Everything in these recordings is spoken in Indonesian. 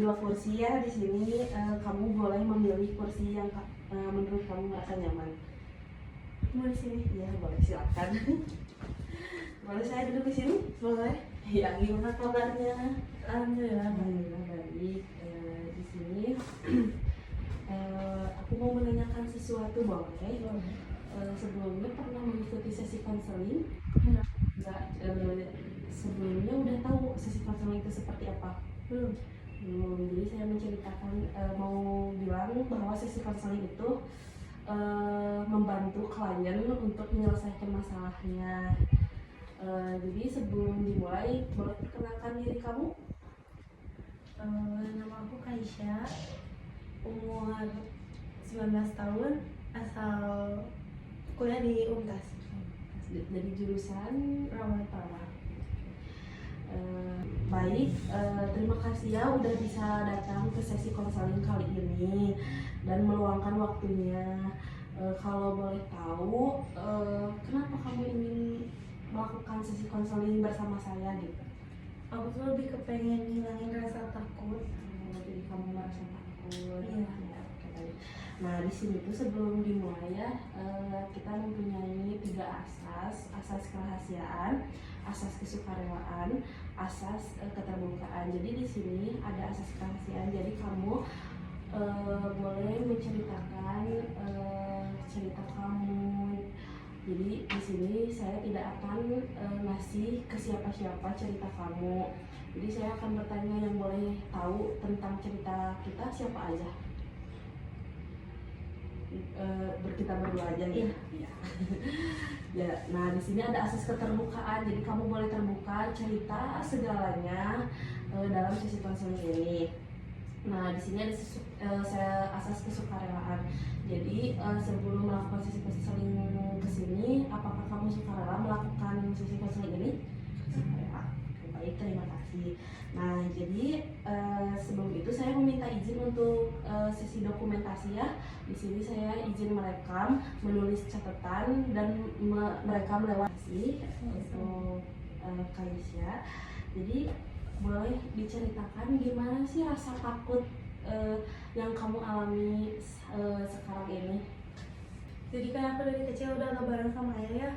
dua kursi ya di sini. Kamu boleh memilih kursi yang menurut kamu merasa nyaman. Mau di sini? Ya boleh, silakan. Boleh saya duduk di sini? Boleh. Ya, gimana kabarnya? Alhamdulillah. Alhamdulillah baik. Di sini aku mau menanyakan sesuatu, boleh? Sebelumnya pernah mengikuti sesi konseling? Enggak. Sebelumnya udah tahu sesi konseling itu seperti apa? Belum. Jadi saya menceritakan, mau bilang bahwa sesi konseling itu membantu klien untuk menyelesaikan masalahnya. Jadi sebelum dimulai, boleh perkenalkan diri kamu? Nama aku Kaisha, umur 19 tahun, asal kuliah di Untas. Dari jurusan Perawatan. Baik, terima kasih ya udah bisa datang ke sesi konseling kali ini dan meluangkan waktunya. Kalau boleh tahu, kenapa kamu ingin melakukan sesi konseling bersama saya gitu? Aku tuh lebih kepengen ngilangin rasa takut. Jadi kamu merasa takut. Iya. Ya, oke, baik. Nah di sini tuh sebelum dimulai ya, kita mempunyai 3 asas: asas kerahasiaan, asas kesukarelaan, asas keterbukaan. Jadi di sini ada asas kerahasiaan. Jadi kamu boleh menceritakan cerita kamu. Jadi di sini saya tidak akan ngasih ke siapa-siapa cerita kamu. Jadi saya akan bertanya yang boleh tahu tentang cerita kita siapa aja. Kita berdua aja ya. Iya. Ya, nah di sini ada asas keterbukaan. Jadi kamu boleh terbuka cerita segalanya dalam sesi konseling ini. Nah di sini ada asas kesukarelaan. Jadi sebelum melakukan sesi konseling kesini, apakah kamu sukarela melakukan sesi konseling ini? Sukarela. Baik, terima kasih. Nah jadi sebelum itu saya meminta izin untuk sesi dokumentasi ya. Di sini saya izin merekam, menulis catatan dan merekam lewat untuk Kaisha. Jadi boleh diceritakan gimana sih rasa takut yang kamu alami sekarang ini? Jadi kan aku dari kecil udah gak bareng sama ayah ya.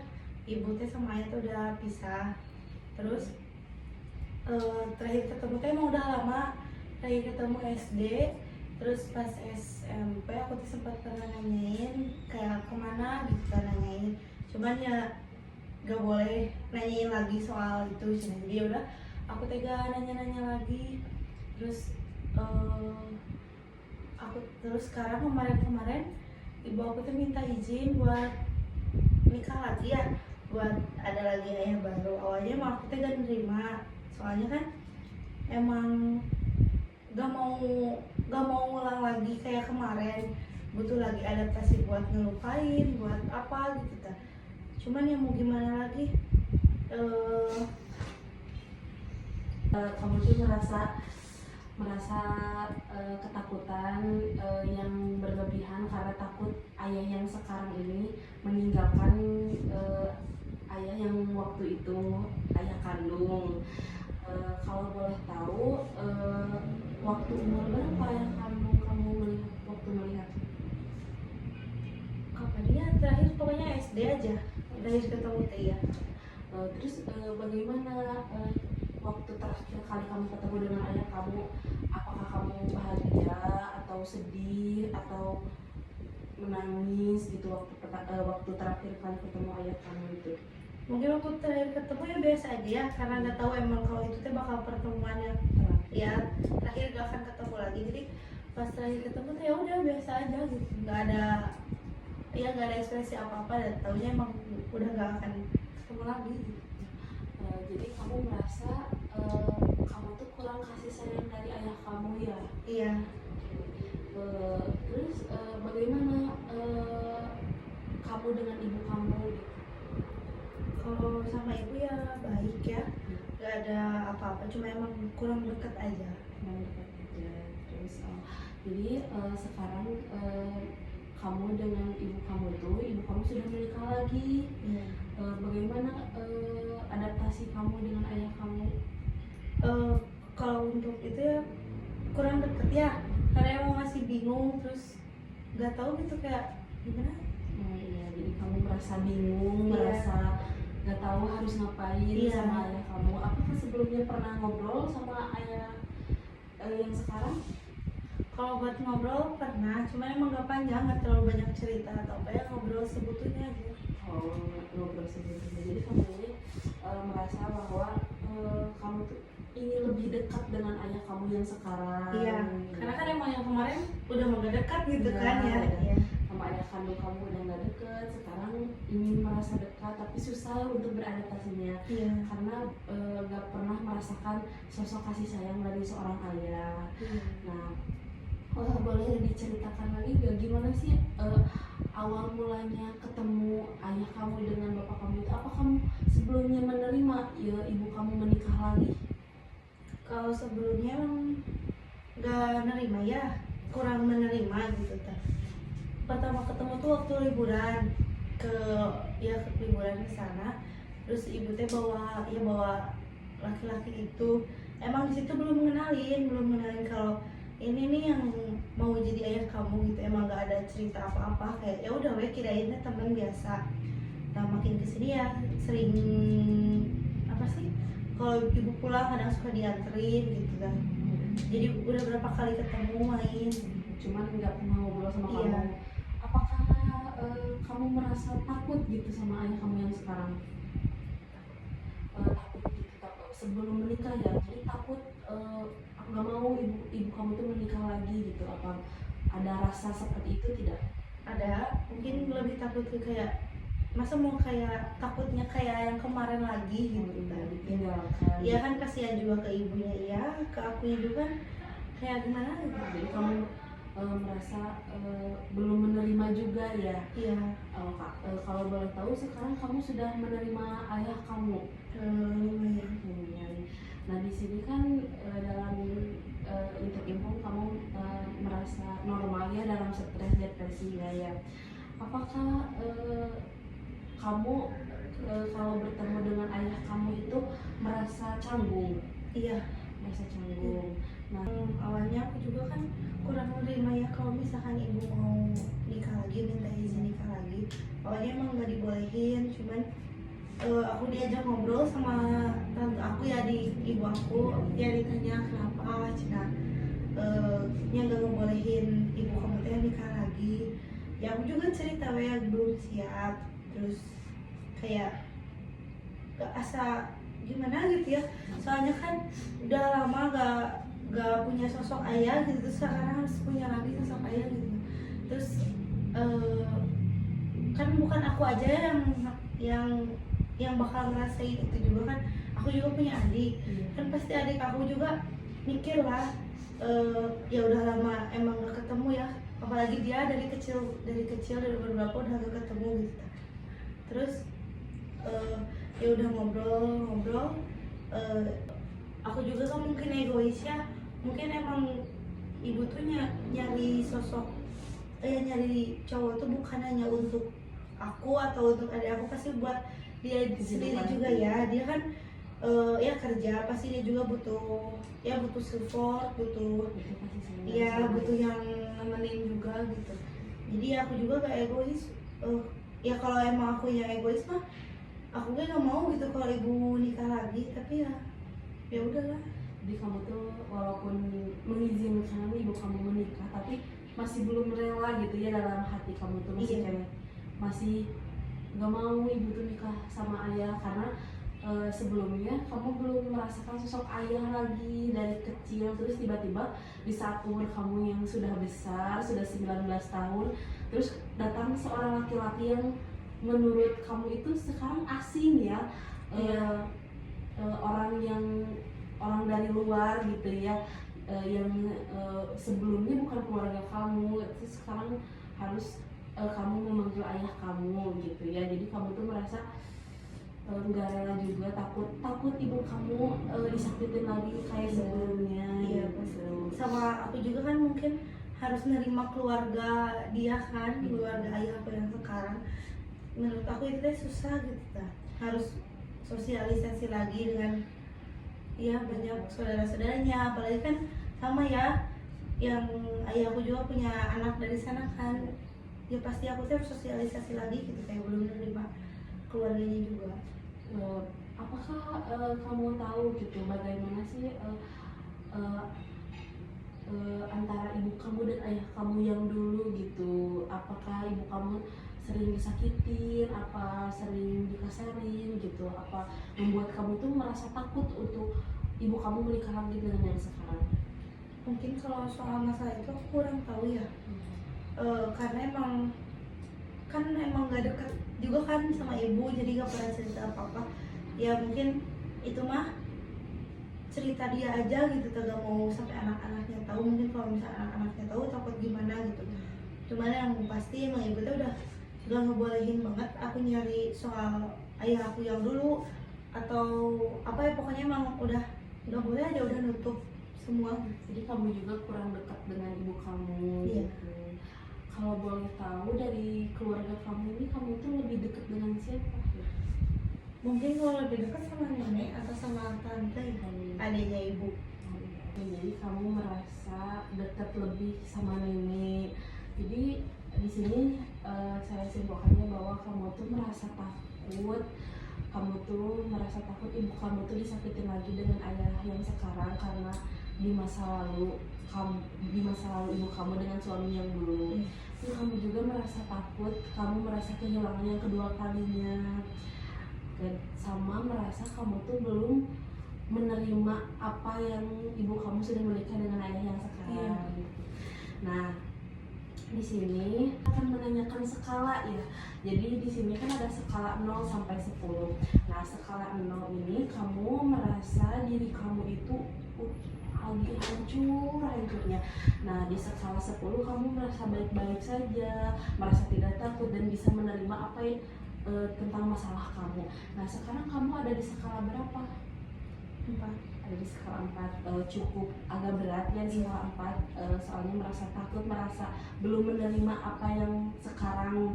Ibu teh sama ayah tuh udah pisah. Terus terakhir ketemu teh emang udah lama. Terakhir ketemu SD. Terus pas SMP aku tuh sempat pernah nanyain kayak kemana gitu kan, nanyain. Cuman ya gak boleh nanyain lagi soal itu. Jadi ya udah aku tega nanya-nanya lagi. Terus sekarang kemarin ibu aku tuh minta izin buat nikah lagi ya, buat ada lagi ayah baru. Awalnya emang aku tuh gak nerima, soalnya kan emang gak mau ngulang lagi kayak kemarin, butuh lagi adaptasi buat ngelupain, buat apa gitu kan. Cuman ya mau gimana lagi, kamu tuh merasa ketakutan yang berlebihan karena takut ayah yang sekarang ini meninggalkan ayah yang waktu itu ayah kandung. Kalau boleh tahu, waktu umur berapa ayah kandung kamu melihat? kapan dia terakhir, pokoknya SD aja terakhir ketemu teh ya. Terus bagaimana waktu terakhir kali kamu ketemu dengan ayah kamu? Apakah kamu bahagia atau sedih atau menangis gitu waktu terakhir kali ketemu ayah kamu itu? Mungkin waktu terakhir ketemu ya biasa aja ya, karena nggak tahu emang kalau itu teh bakal pertemuan yang ya terakhir gak akan ketemu lagi. Jadi pas terakhir ketemu tuh ya udah biasa aja gitu, nggak ada ekspresi apa-apa, dan taunya emang udah gak akan ketemu lagi gitu. Jadi kamu merasa kamu tuh kurang kasih sayang dari ayah kamu ya? Iya. Terus bagaimana kamu dengan ibu kamu? Kalau sama ibu ya baik ya, gak ada apa-apa, cuma emang kurang dekat aja. Terus jadi sekarang kamu dengan ibu kamu sudah menikah lagi. Iya. Bagaimana adaptasi kamu dengan ayah kamu? Kalau untuk itu ya kurang deket ya, karena emang masih bingung, terus nggak tahu gitu kayak gimana. Oh iya, jadi kamu merasa bingung, Iya. merasa nggak tahu harus ngapain Iya. sama ayah kamu. Apakah sebelumnya pernah ngobrol sama ayah yang sekarang? Kalau buat ngobrol pernah, cuman emang nggak panjang, nggak terlalu banyak cerita atau apa ya, ngobrol sebutunya aja. Oh, ngobrol sebelumnya. Jadi kamu ini merasa bahwa kamu tuh ingin lebih dekat dengan ayah kamu yang sekarang. Iya, karena kan emang yang kemarin udah mau gak dekat gitu Iya, kan ya. udah. Iya. Sama ayah kandung kamu udah nggak deket, sekarang ingin merasa dekat tapi susah untuk beradaptasinya Iya. karena nggak pernah merasakan sosok kasih sayang dari seorang ayah. Nah, boleh diceritakan lagi gak gimana sih awal mulanya ketemu ayah kamu dengan bapak kamu itu? Apa kamu sebelumnya menerima ya ibu kamu menikah lagi? Kalau sebelumnya emang nggak nerima ya, kurang menerima gitu kan. Pertama ketemu tuh waktu liburan ke liburan ke sana, terus ibu teh bawa laki-laki itu. Emang di situ belum mengenalin kalau ini nih yang mau jadi ayah kamu gitu. Emang nggak ada cerita apa-apa, kayak ya udah we kirainnya teman biasa. Nah makin kesini ya sering apa sih, kalau ibu pulang kadang suka dianterin gitu kan. Jadi udah berapa kali ketemu main. Cuman nggak pernah ngobrol sama Iya. kamu. Apakah kamu merasa takut gitu sama ayah kamu yang sekarang? Takut gitu, sebelum menikah ya, jadi takut aku nggak mau ibu kamu tuh menikah lagi gitu. Apa ada rasa seperti itu tidak? Ada, mungkin lebih takut ke kayak masa mau kayak takutnya kayak yang kemarin lagi gitu kan. Ditinggalkan. Iya kan, kasihan juga ke ibunya ya, ke akunya juga kan kayak gimana gitu. Jadi kamu merasa belum menerima juga ya. Iya. Kalau boleh tahu sekarang kamu sudah menerima ayah kamu? Lumayan. Nah di sini kan dalam info kamu merasa normal ya dalam stres depresi ya. Apakah kamu kalau bertemu dengan ayah kamu itu merasa canggung? Iya. Merasa canggung. Nah Awalnya aku juga kan kurang menerima ya kalau misalkan ibu mau nikah lagi, minta izin nikah lagi. Awalnya emang nggak dibolehin, cuman aku diajak ngobrol sama tante aku ya, di ibu aku, dia ditanya kenapa cina nya nggak ngebolehin ibu kamu teh nikah lagi. Ya aku juga cerita ya belum siap, terus kayak gak asa gimana gitu ya, soalnya kan udah lama gak punya sosok ayah gitu, terus sekarang harus punya lagi sosok ayah gitu. Terus kan bukan aku aja yang bakal ngerasain itu juga kan, aku juga punya adik. Kan pasti adik aku juga mikir lah, ya udah lama emang gak ketemu ya, apalagi dia dari kecil dari beberapa udah gak ketemu gitu. Terus ya udah ngobrol, aku juga kan mungkin egois ya, mungkin emang ibu tuh nyari sosok nyari cowok tuh bukan hanya untuk aku atau untuk adik aku, pasti buat dia sendiri juga ya. Dia kan ya kerja, pasti dia juga butuh support, butuh yang nemenin juga gitu. Jadi aku juga gak egois. Ya kalau emang aku yang egois mah aku gak mau gitu kalau ibu nikah lagi, tapi ya udahlah. Jadi kamu tuh walaupun mengizinkan ibu kamu menikah, tapi masih belum rela gitu ya dalam hati kamu tuh masih kayak masih gak mau ibu tuh nikah sama ayah karena sebelumnya kamu belum merasakan sosok ayah lagi dari kecil, terus tiba-tiba di saat umur kamu yang sudah besar, sudah 19 tahun, terus datang seorang laki-laki yang menurut kamu itu sekarang asing ya, orang dari luar gitu ya, yang sebelumnya bukan keluarga kamu, terus sekarang harus kamu memanggil ayah kamu gitu ya. Jadi kamu tuh merasa nggak rela juga, takut ibu kamu disakitin lagi kayak sebelumnya. Iya, gitu. Sama aku juga kan mungkin harus nerima keluarga dia kan, keluarga ayah aku yang sekarang. Menurut aku itu susah gitu, harus sosialisasi lagi dengan ya banyak saudara-saudaranya, apalagi kan sama ya, yang ayahku juga punya anak dari sana kan, ya pasti aku tuh harus sosialisasi lagi gitu, kayak belum menerima keluarganya juga. Apakah kamu tahu gitu bagaimana sih antara ibu kamu dan ayah kamu yang dulu gitu? Apakah ibu kamu sering disakitin, apa sering dikasarin gitu, apa membuat kamu tuh merasa takut untuk ibu kamu menikah lagi dengan yang sekarang? Mungkin kalau soal masalah itu aku kurang tahu ya. Karena emang gak dekat juga kan sama ibu, jadi gak pernah cerita apa-apa. Ya mungkin itu mah cerita dia aja gitu, gak mau sampai anak-anaknya tahu. Mungkin kalau misalnya anak-anaknya tahu takut gimana gitu. Cuman yang pasti emang ibu tuh udah ngebolehin banget aku nyari soal ayah aku yang dulu atau apa ya, pokoknya emang udah boleh aja, udah nutup semua. Jadi kamu juga kurang dekat dengan ibu kamu. Iya. Gitu. Kalau boleh tahu dari keluarga kamu ini, kamu tuh lebih dekat dengan siapa? Mungkin kalau lebih dekat sama nenek atau sama tante ya, adiknya ibu. Jadi kamu merasa dekat lebih sama nenek. Jadi di sini saya simpulkannya bahwa kamu tuh merasa takut. Kamu tuh merasa takut ibu kamu tuh disakitin lagi dengan ayah yang sekarang, karena di masa lalu ibu kamu dengan suami yang dulu. Terus kamu juga merasa takut, kamu merasa kehilangan yang kedua kalinya, dan sama merasa kamu tuh belum menerima apa yang ibu kamu sudah menikah dengan ayah yang sekarang. Nah, di sini akan menanyakan skala ya. Jadi di sini kan ada skala 0 sampai 10. Nah, skala 0 ini kamu merasa diri kamu itu lagi hancurnya. Nah, di skala 10 kamu merasa baik-baik saja, merasa tidak takut dan bisa menerima apa yang tentang masalah kamu. Nah, sekarang kamu ada di skala berapa? 4. Ada di skala 4, cukup agak berat ya di skala 4, soalnya merasa takut, merasa belum menerima apa yang sekarang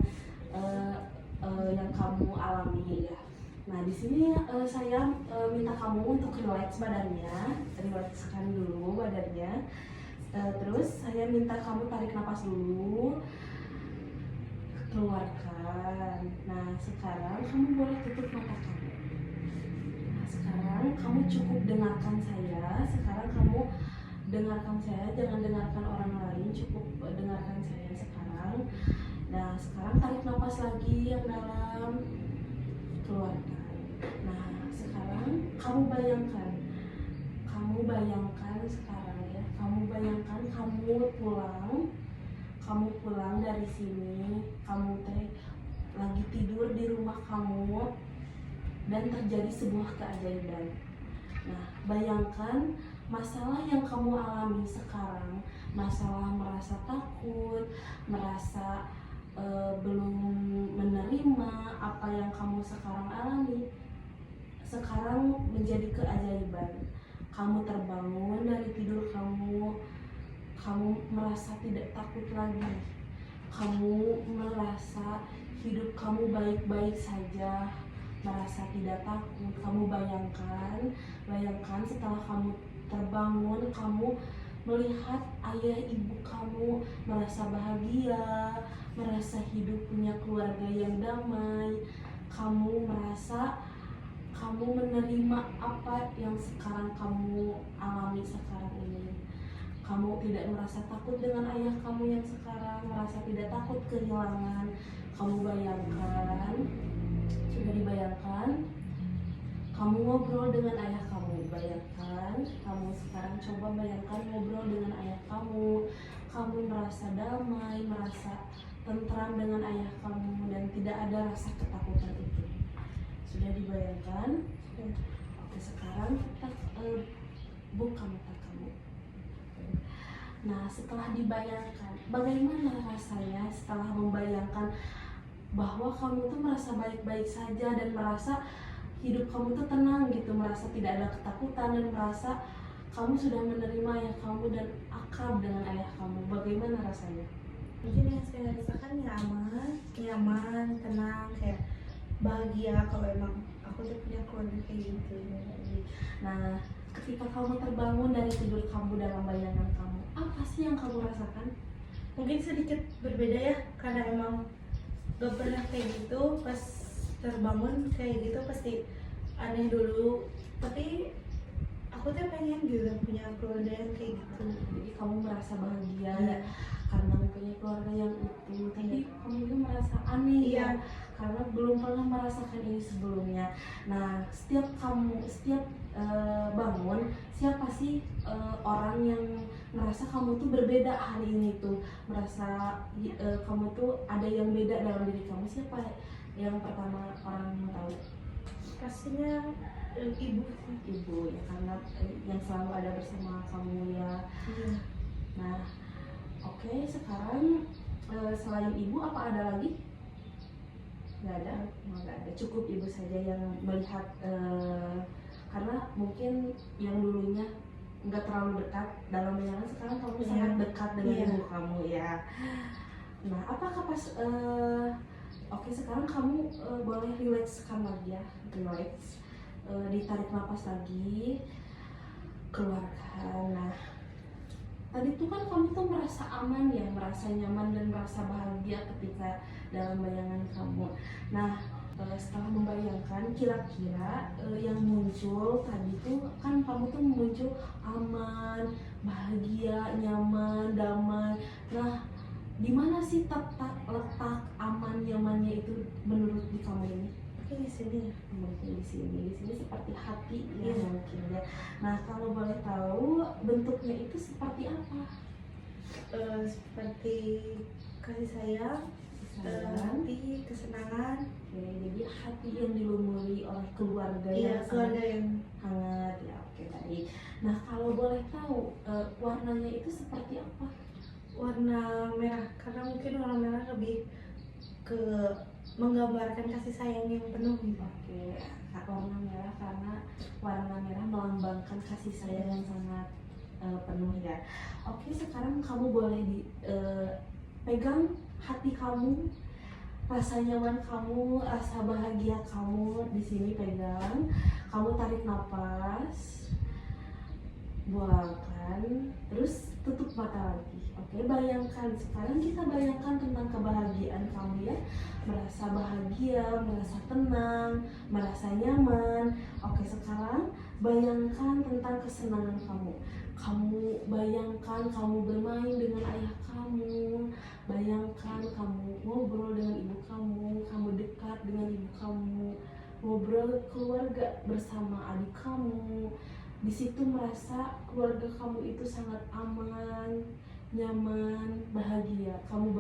yang kamu alami ya. Nah, di sini saya minta kamu untuk relax badannya, relaxkan dulu badannya. Terus saya minta kamu tarik nafas dulu, keluarkan. Nah, sekarang kamu boleh tutup mata kamu. Sekarang kamu cukup dengarkan saya. Sekarang kamu dengarkan saya, jangan dengarkan orang lain, cukup dengarkan saya sekarang. Nah, sekarang tarik nafas lagi yang dalam, keluarkan. Nah, sekarang kamu bayangkan sekarang ya, kamu bayangkan kamu pulang dari sini, kamu lagi tidur di rumah kamu, dan terjadi sebuah keajaiban. Nah, bayangkan masalah yang kamu alami sekarang, masalah merasa takut, merasa belum menerima apa yang kamu sekarang alami, sekarang menjadi keajaiban. Kamu terbangun dari tidur kamu merasa tidak takut lagi, kamu merasa hidup kamu baik-baik saja, merasa tidak takut. Kamu bayangkan setelah kamu terbangun, kamu melihat ayah ibu kamu merasa bahagia, merasa hidup punya keluarga yang damai. Kamu merasa kamu menerima apa yang sekarang kamu alami sekarang ini. Kamu tidak merasa takut dengan ayah kamu yang sekarang, merasa tidak takut kehilangan. Kamu bayangkan, sudah dibayangkan, kamu ngobrol dengan ayah kamu. Bayangkan, kamu sekarang coba bayangkan ngobrol dengan ayah kamu. Kamu merasa damai, merasa tentram dengan ayah kamu, dan tidak ada rasa ketakutan itu. Sudah dibayangkan? Oke, sekarang kita buka mata kamu. Nah, setelah dibayangkan, bagaimana rasanya setelah membayangkan bahwa kamu tuh merasa baik-baik saja dan merasa hidup kamu tuh tenang gitu, merasa tidak ada ketakutan dan merasa kamu sudah menerima ayah kamu dan akrab dengan ayah kamu. Bagaimana rasanya? Mungkin yang saya rasakan nyaman, tenang, kayak bahagia kalau emang aku tuh punya keluarga kayak gitu. Nah, ketika kamu terbangun dari tidur kamu dalam bayangan kamu, apa sih yang kamu rasakan? Mungkin sedikit berbeda ya, karena emang gak pernah kayak gitu. Pas terbangun kayak gitu pasti aneh dulu, tapi aku tuh pengen juga punya keluarga yang kayak gitu. Jadi kamu merasa bahagia Iya. karena mempunyai keluarga yang utuh, tapi kamu juga merasa aneh Iya. ya karena belum pernah merasakan ini sebelumnya. Nah, setiap bangun, siapa sih orang yang merasa kamu tuh berbeda hari ini tuh, merasa kamu tuh ada yang beda dalam diri kamu? Siapa yang pertama orang yang tahu? Pastinya ibu sih. Ibu ya, karena yang selalu ada bersama kamu ya. Iya. Nah, oke, sekarang selain ibu apa ada lagi? Nggak ada, nggak ada. Cukup ibu saja yang melihat, karena mungkin yang dulunya nggak terlalu dekat dalam bayangan, sekarang kamu Iya. sangat dekat dengan Iya. ibu kamu ya. Nah, apakah pas oke, sekarang kamu boleh rilekskan lagi ya, relax. Ditarik napas lagi, keluarkan. Nah, tadi tuh kan kamu tuh merasa aman ya, merasa nyaman dan merasa bahagia ketika dalam bayangan kamu. Nah, setelah membayangkan, kira-kira yang muncul tadi tuh kan kamu tuh muncul aman, bahagia, nyaman, damai. Nah, di mana sih letak aman nyamannya itu menurut di kamu ini? Mungkin di sini ya. Mungkin di sini seperti hati ya, Iya. mungkin ya. Nah, kalau boleh tahu bentuknya itu seperti apa? Seperti kasih sayang, hati, kesenangan. Oke, jadi hati yang dilumuri oleh keluarga Iya, yang keluarga sangat yang hangat ya. Oke, baik. Nah, kalau boleh tahu warnanya itu seperti apa? warna merah, karena mungkin warna merah lebih ke menggambarkan kasih sayang yang penuh gitu. Oke, warna merah karena warna merah melambangkan kasih sayang yang sangat penuh ya. Oke, sekarang kamu boleh pegang hati kamu, rasa nyaman kamu, rasa bahagia kamu di sini pegang. Kamu tarik nafas, buangkan, terus tutup mata lagi. Oke, bayangkan, sekarang kita bayangkan tentang kebahagiaan kamu ya. Merasa bahagia, merasa tenang, merasa nyaman. Oke, sekarang bayangkan tentang kesenangan kamu. Kamu bayangkan kamu bermain dengan ayah kamu. Bayangkan kamu ngobrol dengan ibu kamu dekat dengan ibu kamu, ngobrol keluarga bersama adik kamu. Di situ merasa keluarga kamu itu sangat aman, nyaman, bahagia. Kamu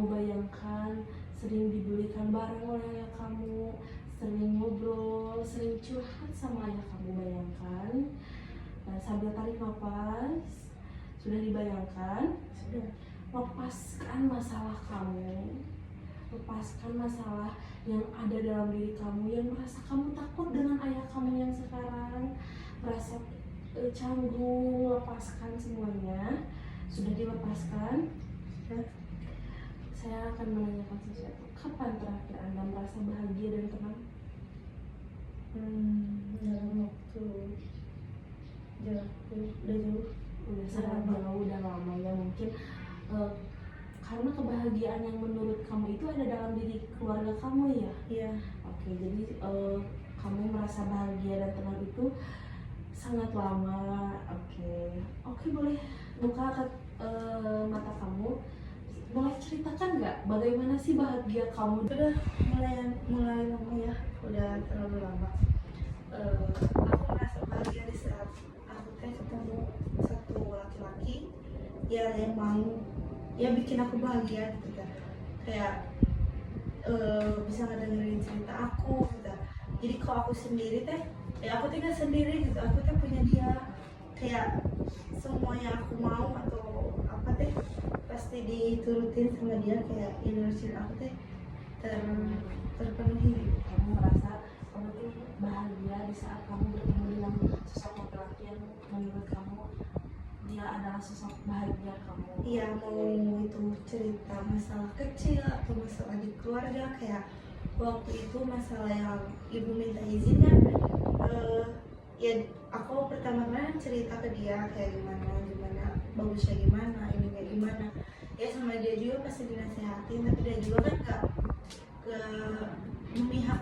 bayangkan sering dibelikan barang oleh ayah kamu, sering ngobrol, sering curhat sama ayah kamu. Bayangkan. Nah, sambil tarik nafas. Sudah dibayangkan? Sudah. Lepaskan masalah kamu, lepaskan masalah yang ada dalam diri kamu, yang merasa kamu takut dengan ayah kamu yang sekarang, merasa canggung. Lepaskan semuanya. Sudah dilepaskan? Sudah. Saya akan menanyakan sesuatu. Kapan terakhir Anda merasa bahagia dan tenang? Dalam waktu udah jauh. Udah sangat jauh, udah lama ya. Mungkin karena kebahagiaan yang menurut kamu itu ada dalam diri keluarga kamu ya. Iya. Oke, jadi kamu merasa bahagia dan tenang itu sangat lama. Oke, boleh buka mata kamu. Boleh ceritakan nggak bagaimana sih bahagia kamu? Udah mulai lama ya, udah terlalu lama. Aku merasa bahagia di saat aku ketemu satu laki-laki ya yang mau ya bikin aku bahagia gitu kan. Kayak bisa ngedengerin cerita aku gitu. Jadi kalau aku sendiri ya aku tinggal sendiri gitu. Aku punya dia, kayak semua yang aku mau atau apa pasti diturutin sama dia, kayak nurusin aku terpenuhi gitu. Kamu merasa kamu tuh bahagia di saat kamu bertemu dengan sosok laki-laki yang menurut kamu dia adalah sosok bahagia kamu. Iya, mau itu cerita masalah kecil atau masalah di keluarga, kayak waktu itu masalah yang ibu minta izin kan, ya aku pertama-tama cerita ke dia kayak gimana gimana bagusnya gimana ini kayak gimana ya, sama dia juga pasti dinasehatin, tapi dia juga kan gak ke memihak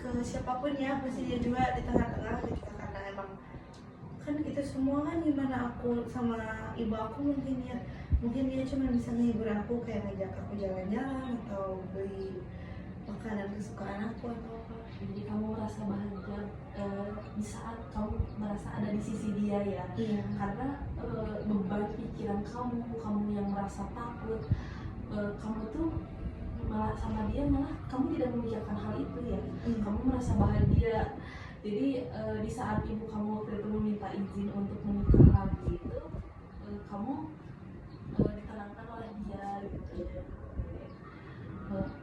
ke siapapun ya, pasti dia juga di tengah-tengah gitu, karena emang kan kita semua kan gimana, aku sama ibu aku mungkin dia cuma bisa menghibur aku kayak ngajak aku jalan-jalan atau beli makanan kesukaan aku atau apa. Jadi kamu merasa bahagia di saat kamu merasa ada di sisi dia ya. Iya. Karena beban pikiran kamu yang merasa takut, kamu tuh malah sama dia malah kamu tidak memikirkan hal itu ya. Kamu merasa bahagia. Jadi di saat ibu kamu waktu itu meminta izin untuk menikah lagi itu, kamu ditenangkan oleh dia gitu.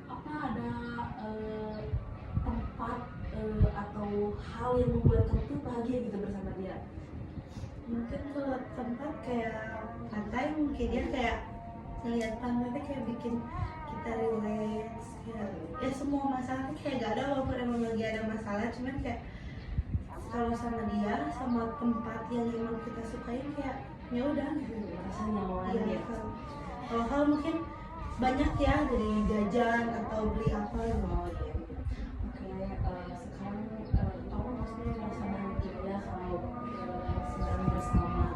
Apa ada tempat atau hal yang membuat kamu tuh bahagia gitu bersama dia? Mungkin kalau tempat kayak pantai, mungkin dia kayak ngeliat pantai itu kayak bikin kita relax ya, semua masalah tuh kayak gak ada, walaupun emang lagi ada masalah, cuman kayak kalau sama dia sama tempat yang emang kita sukain kayak ya udah gitu, Rasanya nyaman iya. ya. Kalau hal mungkin banyak ya, dari jajan atau beli apa gitu. Oh iya. Oke, sekarang kamu maksudnya merasa bahagia ya kalau sedang bersama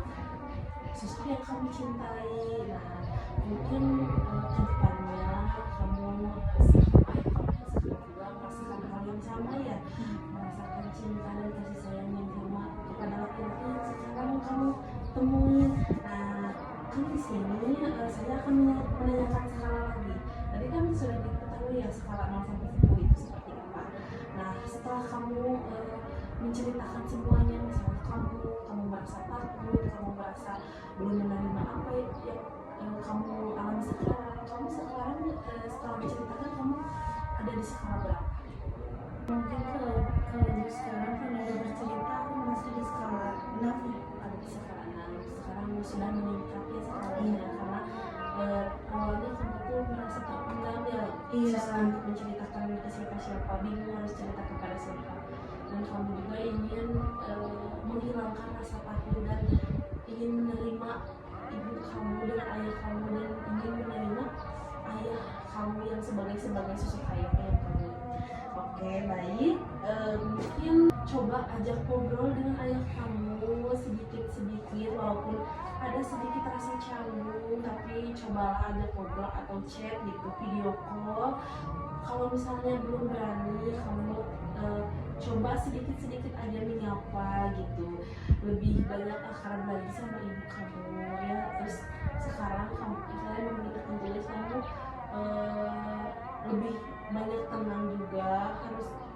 sosok yang kamu cintai. Nah, mungkin ke depannya kamu juga merasakan hal yang sama ya, merasakan cinta dan kasih sayang yang sama kepada laki-laki yang sekarang kamu temui. Nah, kan di sini saya akan menanyakan skala lagi. Tadi kan sudah diketahui ya skala 0 sampai 10 itu seperti apa. Nah, setelah kamu menceritakan semuanya, misalnya kamu merasa takut, kamu merasa belum menerima apa yang kamu alami sekarang, kamu sekarang setelah menceritakan kamu ada di skala berapa? Mungkin kalau untuk sekarang kan udah bercerita, aku masih di skala 6 ya. Ada di skala 6. Sekarang sudah meningkat ya skalanya, karena awalnya kamu tuh merasa terpendam ya, Iya. susah untuk menceritakan ke siapa-siapa, bingung harus cerita kepada siapa, dan kamu juga ingin menghilangkan rasa takut dan ingin menerima ibu kamu dengan ayah kamu, dan ingin menerima ayah kamu yang sebagai sosok ayahnya yang kamu. Oke, baik. Mungkin coba ajak ngobrol dengan ayah kamu sedikit-sedikit, walaupun ada sedikit rasa canggung, tapi cobalah ajak ngobrol atau chat gitu, video call. Kalau misalnya belum berani, kamu coba sedikit-sedikit aja menyapa gitu, lebih banyak akrab lagi sama ibu kamu ya. Terus sekarang kamu misalnya memiliki jelas kamu lebih banyak tenang juga,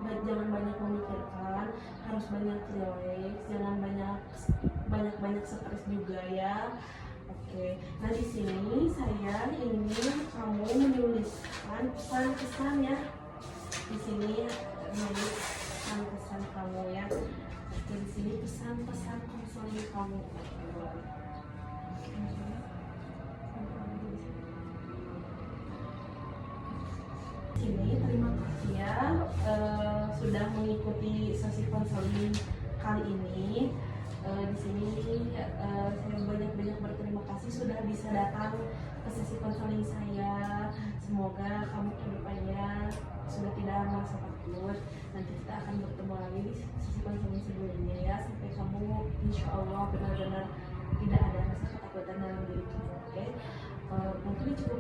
jangan banyak memikirkan, harus banyak relax, jangan banyak stres juga ya. Oke, nah di sini saya ingin kamu menuliskan pesan-pesan ya. Di sini menulis pesan-pesan kamu ya. Oke, di sini pesan-pesan konseling kamu. Sini terima kasih ya sudah mengikuti sesi konseling kali ini. Di sini saya banyak berterima kasih sudah bisa datang ke sesi konseling saya. Semoga kamu kedepannya sudah tidak merasa takut. Nanti kita akan bertemu lagi di sesi konseling sebelumnya ya, sampai kamu insya Allah benar-benar tidak ada rasa ketakutan dalam diri kamu. Oke, mungkin cukup